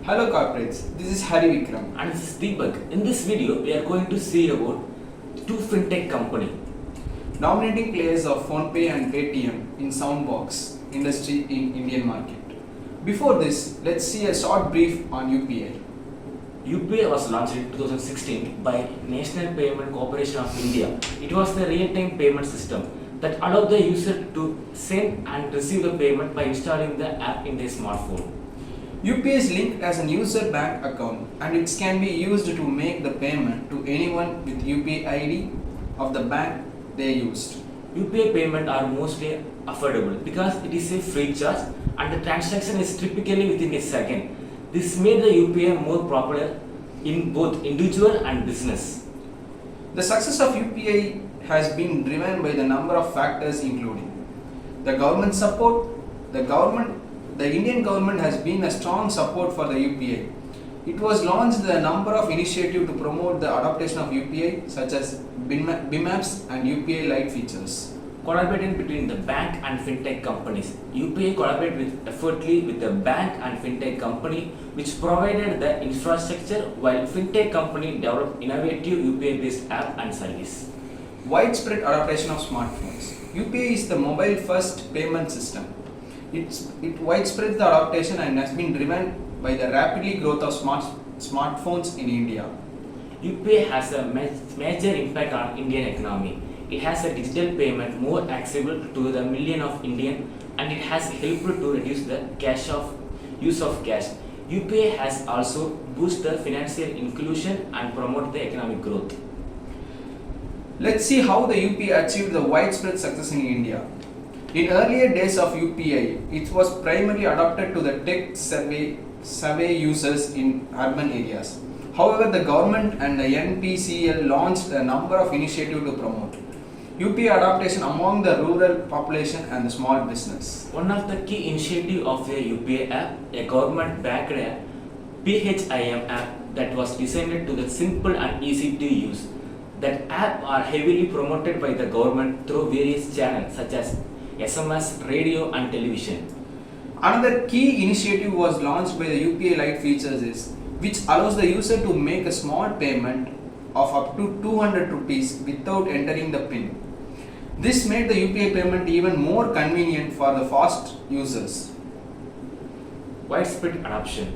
Hello corporates, this is Vikram. And this is Deepak. In this video, we are going to see about two fintech company. Dominating players of Phonepe and Pytm in soundbox industry in Indian market. Before this, let's see a short brief on UPI. UPI was launched in 2016 by National Payment Corporation of India. It was the real-time payment system that allowed the user to send and receive the payment by installing the app in their smartphone. UPI is linked as a user bank account and it can be used to make the payment to anyone with UPI ID of the bank they used. UPI payment are mostly affordable because it is a free charge and the transaction is typically within a second. This made the UPI more popular in both individual and business. The success of UPI has been driven by the number of factors including the government support. The Indian government has been a strong support for the UPI. It was launched a number of initiatives to promote the adoption of UPI such as BIM apps and UPI Lite features. Collaborating between the bank and fintech companies. UPI collaborated effortlessly with the bank and fintech company which provided the infrastructure while fintech company developed innovative UPI based app and service. Widespread adoption of smartphones. UPI is the mobile first payment system. It widespread the adoption and has been driven by the rapidly growth of smartphones in India. UPI has a major impact on Indian economy. It has a digital payment more accessible to the million of Indian and it has helped to reduce the use of cash. UPI has also boosted the financial inclusion and promote the economic growth. Let's see how the UPI achieved the widespread success in India. In earlier days of UPI, it was primarily adopted to the tech survey users in urban areas. However, the government and the NPCL launched a number of initiatives to promote UPI adoption among the rural population and the small business. One of the key initiatives of a UPI app, a government-backed Pytm app that was designed to be simple and easy to use. That app are heavily promoted by the government through various channels such as SMS, radio and television. Another key initiative was launched by the UPI Lite features which allows the user to make a small payment of up to 200 rupees without entering the PIN. This made the UPI payment even more convenient for the fast users. Widespread adoption.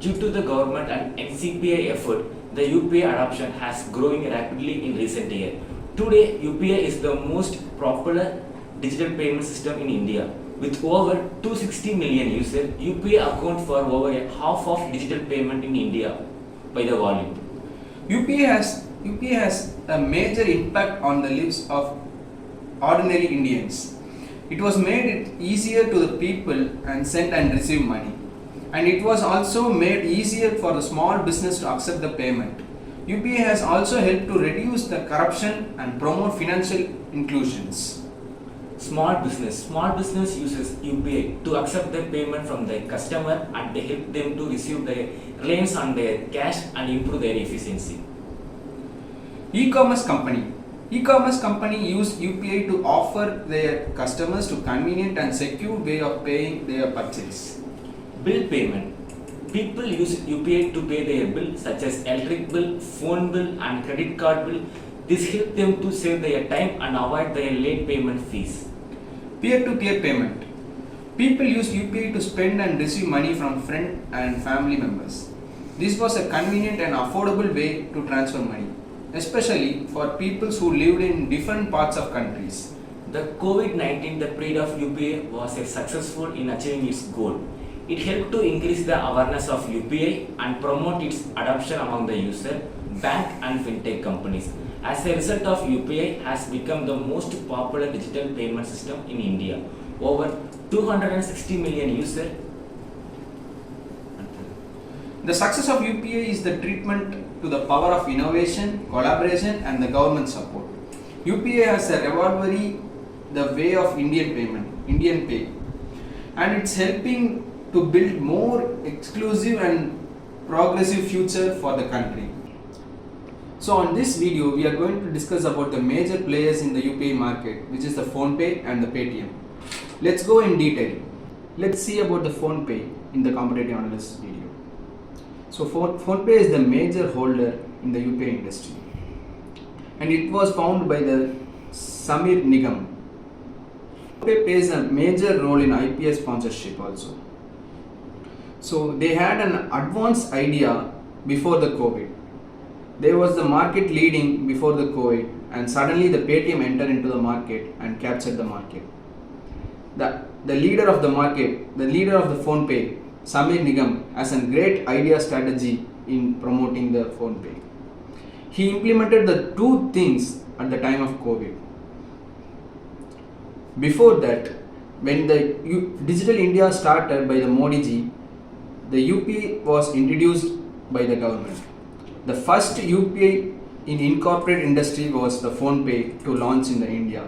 Due to the government and NCPI effort, the UPI adoption has growing rapidly in recent years. Today, UPI is the most popular digital payment system in India. With over 260 million users, UPI account for over half of digital payment in India by the volume. UPI has a major impact on the lives of ordinary Indians. It was made it easier to the people and send and receive money. And it was also made easier for the small business to accept the payment. UPI has also helped to reduce the corruption and promote financial inclusions. Small business uses UPI to accept the payment from the customer and they help them to receive the reliance on their cash and improve their efficiency. E-commerce company use UPI to offer their customers to convenient and secure way of paying their purchase. Bill payment. People use UPI to pay their bills such as electric bill, phone bill and credit card bill. This helps them to save their time and avoid their late payment fees. Peer-to-peer payment. People use UPI to spend and receive money from friends and family members. This was a convenient and affordable way to transfer money, especially for people who lived in different parts of countries. The COVID-19, the period of UPI was successful in achieving its goal. It helped to increase the awareness of UPI and promote its adoption among the user, bank and fintech companies. As a result of UPI has become the most popular digital payment system in India. Over 260 million users. The success of UPI is the treatment to the power of innovation, collaboration and the government support. UPI has a rivalry the way of Indian pay, and it's helping to build more exclusive and progressive future for the country. So on this video, we are going to discuss about the major players in the UPI market, which is the Phonepe and the Pytm. Let's go in detail. Let's see about the Phonepe in the competitive analysis video. So Phonepe is the major holder in the UPI industry, and it was founded by the Samir Nigam. Phonepe plays a major role in IPL sponsorship also. So they had an advanced idea before the COVID. There was the market leading before the COVID, and suddenly the Paytm entered into the market and captured the market. The leader of the market, the leader of the Phonepe, Samir Nigam, has a great idea strategy in promoting the Phonepe. He implemented the two things at the time of COVID. Before that, when the Digital India started by the Modi ji, the UPI was introduced by the government. The first UPI in incorporated industry was the Phonepe to launch in the India,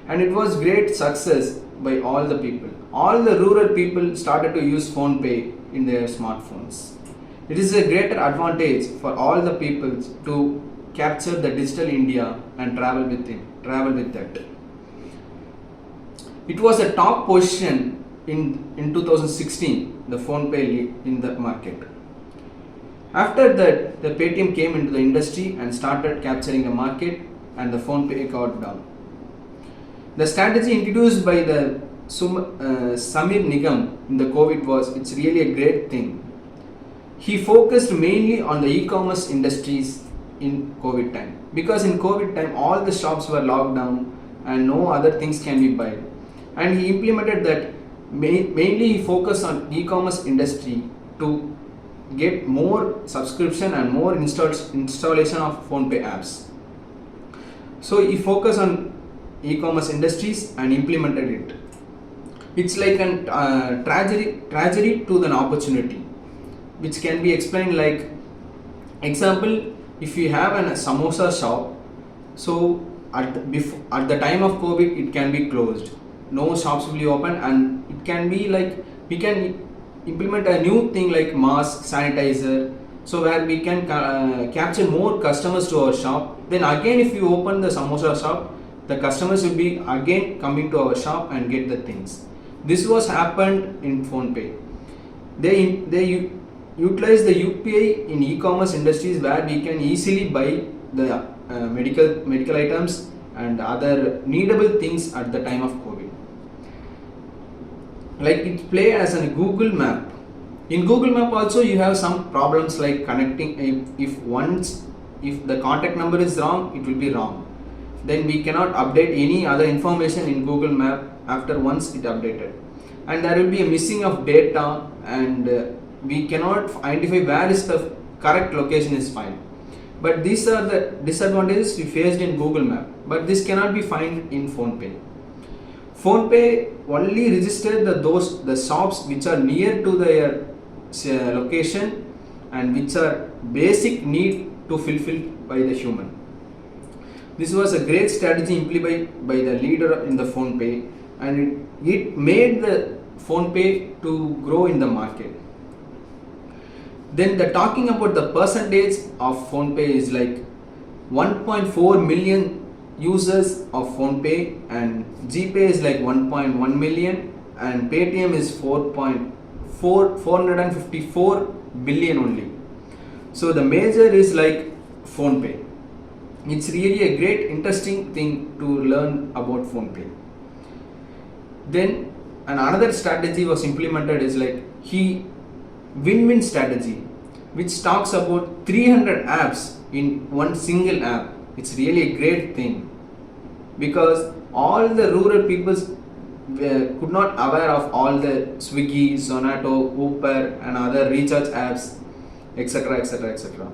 and it was great success by all the people. All the rural people started to use Phonepe in their smartphones. It is a greater advantage for all the people to capture the digital India and travel with that. It was a top position in 2016, the Phonepe in the market. After that, the Paytm came into the industry and started capturing the market, and the Phonepe got down. The strategy introduced by the Samir Nigam in the COVID it's really a great thing. He focused mainly on the e-commerce industries in COVID time, because in COVID time all the shops were locked down and no other things can be bought, and he implemented that. Mainly he focused on e-commerce industry to get more subscription and more installation of Phonepe apps. So he focused on e-commerce industries and implemented it. It's like a tragedy to an opportunity, which can be explained like, example, if you have a samosa shop, so at the time of COVID it can be closed, no shops will be open, and it can be like we can implement a new thing like mask, sanitizer, so where we can capture more customers to our shop. Then again, if you open the samosa shop, the customers will be again coming to our shop and get the things. This was happened in Phonepe. They utilize the UPI in e-commerce industries where we can easily buy the medical items and other needable things at the time of COVID. Like it play as a Google Map. In Google Map also you have some problems like connecting. If the contact number is wrong, it will be wrong. Then we cannot update any other information in Google Map after once it updated, and there will be a missing of data, and we cannot identify where is the correct location is found. But these are the disadvantages we faced in Google Map, but this cannot be found in Phonepe. Phonepe only registered the shops which are near to their location and which are basic need to fulfill by the human. This was a great strategy implemented by the leader in the Phonepe, and it made the Phonepe to grow in the market. Then talking about the percentage of Phonepe is like 1.4 million users of Phonepe, and GPay is like 1.1 million, and Paytm is 454 billion only. So the major is like Phonepe. It's really a great interesting thing to learn about Phonepe. Then another strategy was implemented is like win-win strategy, which talks about 300 apps in one single app. It's really a great thing, because all the rural peoples could not aware of all the Swiggy, Zomato, Uber and other recharge apps, etc. etc.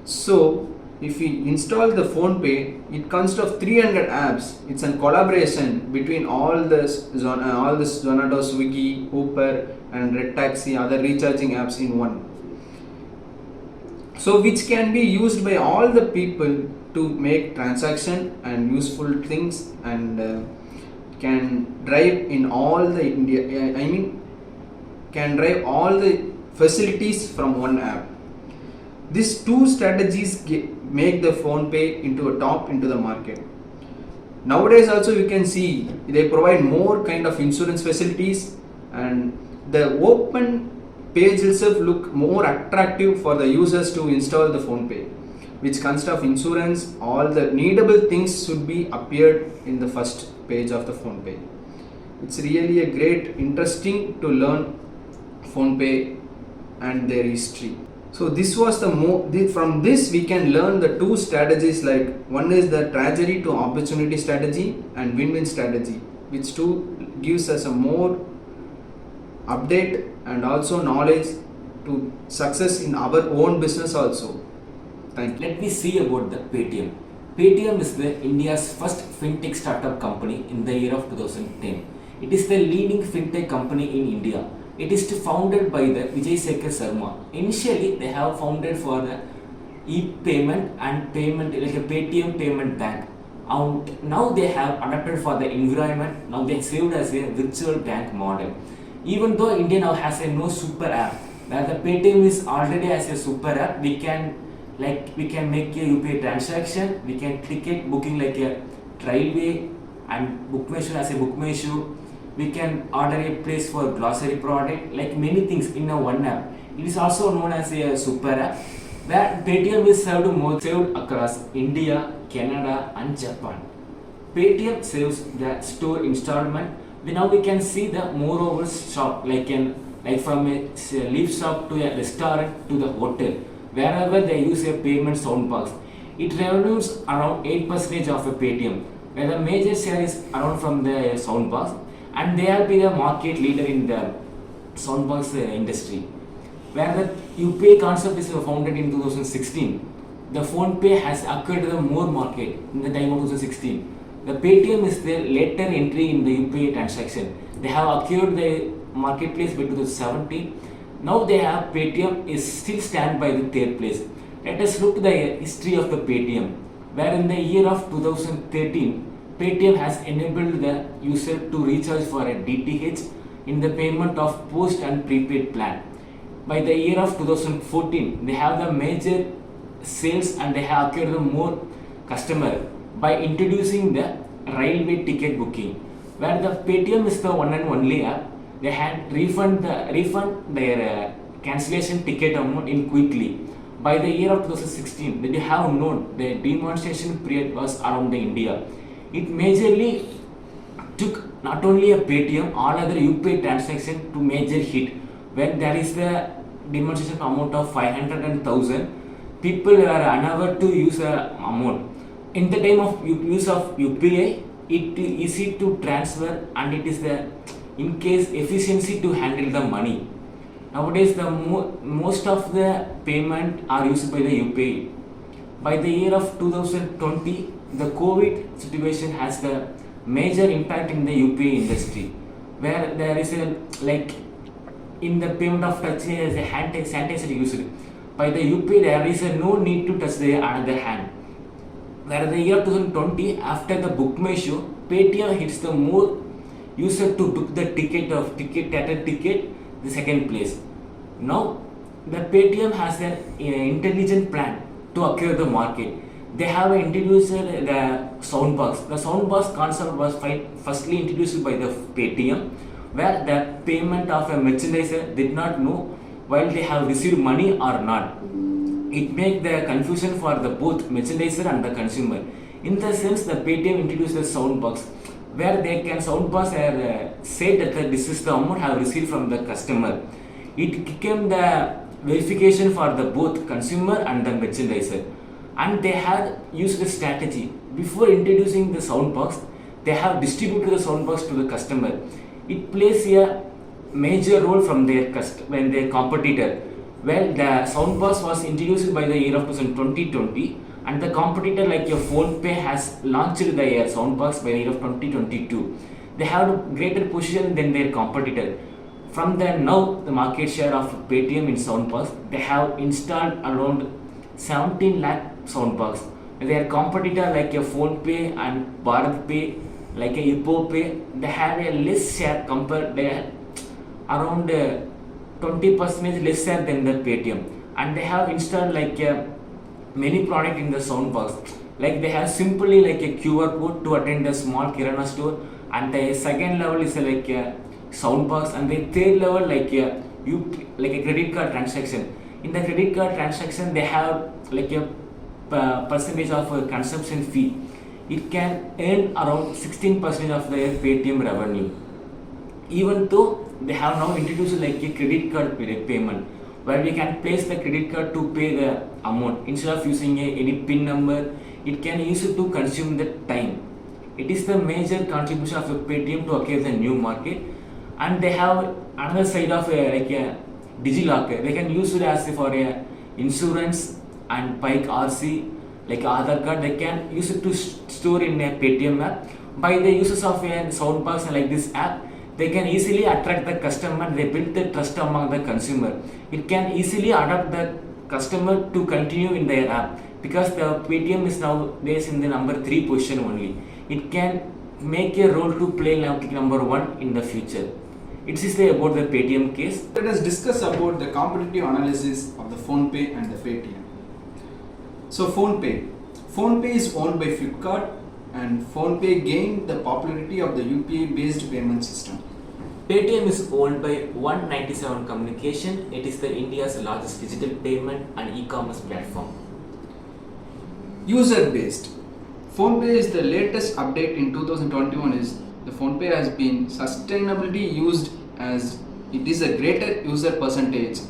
So if we install the Phonepe, it consists of 300 apps. It's a collaboration between all the Zomato, Swiggy, Uber and Red Taxi, other recharging apps in one. So which can be used by all the people to make transaction and useful things, and can drive in all the can drive all the facilities from one app. These two strategies make the Phonepe into a top into the market. Nowadays also you can see they provide more kind of insurance facilities, and the open page itself look more attractive for the users to install the Phonepe, which consists of insurance. All the needable things should be appeared in the first page of the Phonepe. It's really a great interesting to learn Phonepe and their history. So this was from this we can learn the two strategies, like one is the tragedy to opportunity strategy and win-win strategy, which two gives us a more update and also knowledge to success in our own business also. Thank you. Let me see about the Paytm. Paytm is the India's first fintech startup company in the year of 2010. It is the leading fintech company in India. It is founded by the Vijay Sekhar Sharma. Initially, they have founded for the e-payment and payment like a Paytm payment bank. And now they have adapted for the environment. Now they served as a virtual bank model. Even though India now has a no super app, where the Paytm is already as a super app, we can make a UPI transaction, we can ticket booking like a railway and bookmation as a bookmation. We can order a place for grocery product, like many things in a one app. It is also known as a super app, where Paytm is served across India, Canada and Japan. Paytm saves the store installment. Now we can see the moreover shop, like from a lift shop to a restaurant to the hotel, wherever they use a payment sound box. It revenues around 8% of a Paytm, where the major share is around from the sound box, and they have been the market leader in the soundbox industry. Where the UPI concept is founded in 2016, the Phonepe has acquired the more market in the time of 2016. The Paytm is their later entry in the UPI transaction. They have acquired the marketplace by 2017. Now they have Paytm is still stand by the third place. Let us look at the history of the Paytm, where in the year of 2013, Paytm has enabled the user to recharge for a DTH in the payment of post and prepaid plan. By the year of 2014, they have the major sales and they have acquired more customer by introducing the railway ticket booking, where the Paytm is the one and only app. They had refund their cancellation ticket amount in quickly. By the year of 2016, they have known the demonstration period was around India. It majorly took not only a Paytm, all other UPI transaction to major hit. When there is the demonstration amount of 500 and 1000, people are unable to use the amount. In the time of use of UPI, it is easy to transfer and it is the in case efficiency to handle the money. Nowadays, the most of the payment are used by the UPI. By the year of 2020, the COVID situation has the major impact in the UPI industry, where there is a in the payment of touch as a hand sanitizer used. By the UPI, there is no need to touch the another hand. Where the year 2020, after the bookmation, Paytm hits the more user to book the ticket the second place. Now the Paytm has an intelligent plan to acquire the market. They have introduced the soundbox. The soundbox concept was firstly introduced by the Paytm, where the payment of a merchandiser did not know while they have received money or not. It makes the confusion for the both merchandiser and the consumer. In the sense, the Paytm introduced the soundbox, where they can soundbox say that this is the amount have received from the customer. It became the verification for the both consumer and the merchandiser. And they had used the strategy. Before introducing the soundbox, they have distributed the soundbox to the customer. It plays a major role from their competitor. Well, the soundbox was introduced by the year of 2020, and the competitor like your Phonepe has launched the soundbox by the year of 2022. They have a greater position than their competitor. From the now the market share of Paytm in soundbox, they have installed around 17 lakh soundbox. Their competitor like a Phonepe and BharatPe, like a HippoPay, they have a less share compared. They are around 20% less share than the Paytm, and they have installed many product in the soundbox. Like they have simply like a QR code to attend a small kirana store, and the second level is like a soundbox, and the third level like a credit card transaction. In the credit card transaction, they have like a percentage of consumption fee. It can earn around 16% of their Paytm revenue. Even though they have now introduced like a credit card payment, where we can place the credit card to pay the amount instead of using any PIN number. It can use it to consume the time. It is the major contribution of a Paytm to acquire the new market, and they have another side of like a DigiLocker. They can use it as for a insurance and bike RC, like Aadhaar card. They can use it to store in a Paytm app. By the uses of a soundbox like this app, they can easily attract the customer. They build the trust among the consumer. It can easily adapt the customer to continue in their app, because the Paytm is nowadays in the number 3 position only. It can make a role to play like number 1 in the future. It is about the Paytm case. Let us discuss about the competitive analysis of the Phonepe and the Paytm. So Phonepe is owned by Flipkart, and Phonepe gained the popularity of the UPI based payment system. Paytm is owned by 197 Communication. It is the India's largest digital payment and e-commerce platform. User based. Phonepe is the latest update in 2021 is the Phonepe has been sustainably used as it is a greater user percentage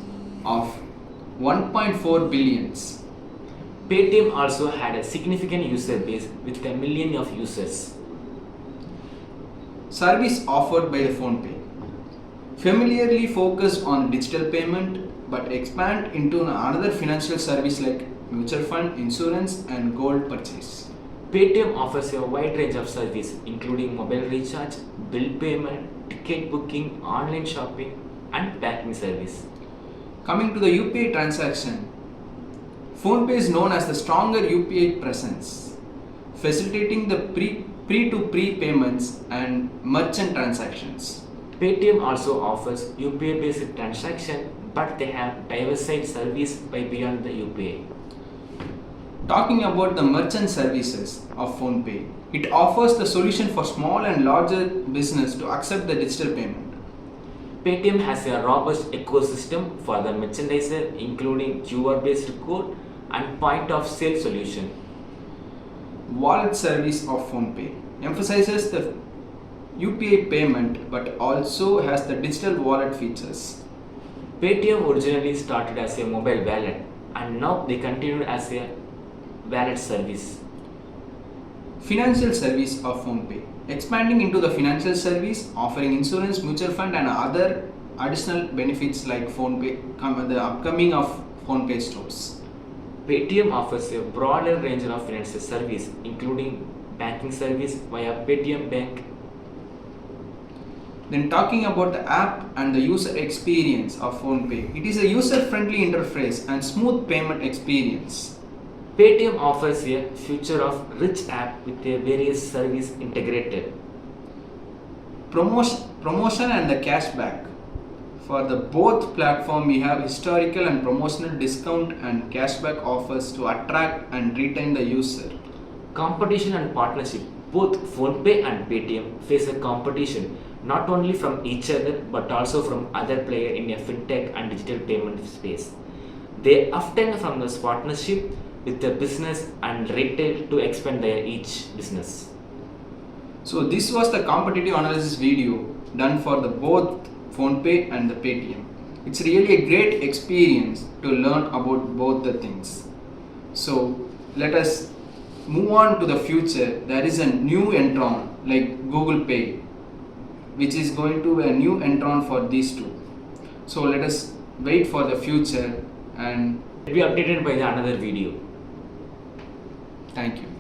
of 1.4 billions. Paytm also had a significant user base with a million of users. Service offered by the Phonepe. Familiarly focused on digital payment but expand into another financial service like mutual fund, insurance and gold purchase. Paytm offers a wide range of service including mobile recharge, bill payment, ticket booking, online shopping and banking service. Coming to the UPI transaction, Phonepe is known as the stronger UPI presence, facilitating the pre-to-pre payments and merchant transactions. Paytm also offers UPI based transaction, but they have diversified service by beyond the UPI. Talking about the merchant services of Phonepe, it offers the solution for small and larger business to accept the digital payment. Paytm has a robust ecosystem for the merchandiser, including QR based code and point of sale solution. Wallet service of Phonepe emphasizes the UPI payment but also has the digital wallet features. Paytm originally started as a mobile wallet and now they continue as a wallet service. Financial service of Phonepe, expanding into the financial service, offering insurance, mutual fund and other additional benefits like Phonepe, the upcoming of Phonepe stores. Paytm offers a broader range of financial service including banking service via Paytm Bank. Then talking about the app and the user experience of Phonepe, it is a user-friendly interface and smooth payment experience. Paytm offers a future of rich app with a various service integrated. Promotion and the cashback. For the both platform, we have historical and promotional discount and cashback offers to attract and retain the user. Competition and partnership. Both Phonepe and Paytm face a competition not only from each other but also from other players in a fintech and digital payment space. They often form this partnership with the business and retail to expand their each business. So this was the competitive analysis video done for the both Phonepe and the Paytm. It's really a great experience to learn about both the things. So let us move on to the future. There is a new entrant like Google Pay, which is going to be a new entrant for these two. So let us wait for the future and Be updated by the another video. thank you.